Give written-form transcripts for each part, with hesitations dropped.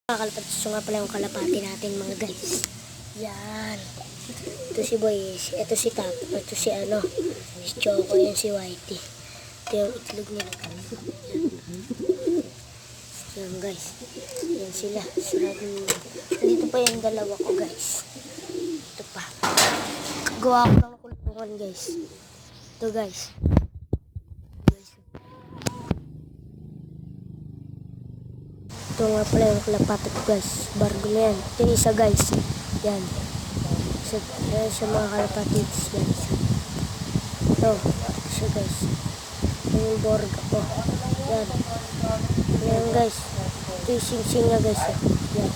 Kalapati nga pala yung kalapati natin mga guys. Yan. Ito si Boy. Ito si Tap. Ito si si Choco. Yan si Whitey. Ito yung itlog nila guys. Yan guys. Yan sila. Dito pa yung dalawa ko guys. Ito pa. Gawa ko ng kulungan guys. Ito guys. Ito nga pala yung kalapati ko guys. Bargo na yan. Ito yung isa guys. Yan. Yan siya mga kalapatids guys. Ito siya guys. Ito yung borga ko. Yan. Yan guys. Ito yung sing-sing niya guys. Yan.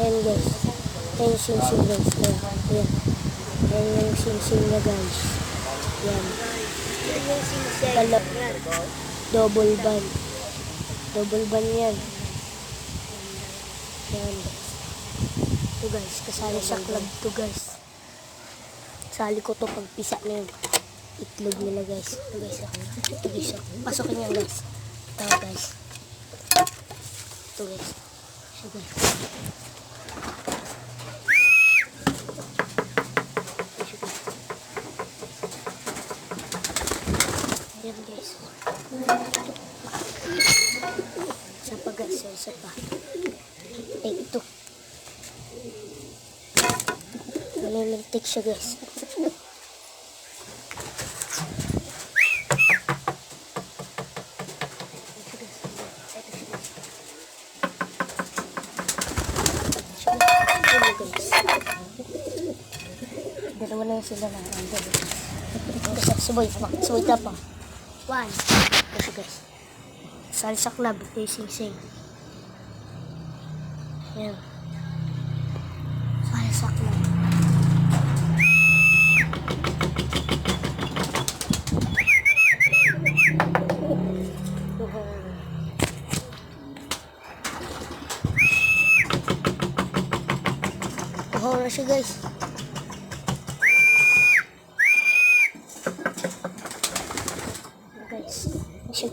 Yan guys. Ito yung sing-sing guys. Yan. Yan. Yan yung sing-sing niya guys. Yan. Yan yung sing-sing. Double ban. Double ban yan. Yan. Ito guys, kasali sa club to guys. Kasali ko to pag pisa na yung itlog nila guys. Ito guys, ito guys. Pasokin yan guys. Ito guys. Ito guys. Ito guys. Yan guys. Isa pa guys, isa pa. Ito. Nalilintik siya guys. Dalawa na yung sila lang. Suboy tapa. One. Ito guys. Sali sa club. Ito yung sing-sing. Yan. Sali sa club. Na siya guys.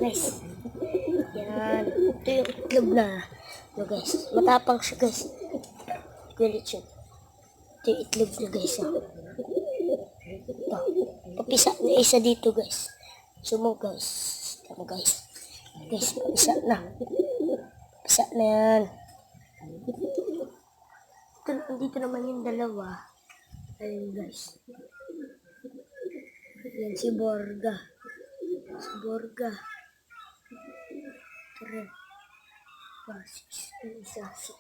Guys. Yan. Ito yung itlog na. Guys. Matapang siya guys. Gulit siya. Ito yung itlog na guys. Ito. Papisa na isa dito guys. Sumo guys. Tama guys. Guys, papisa na. Papisa na yan. Dito naman yung dalawa. Ayun guys. Yan si Borga. Si Borga. Tara. 6. Isa.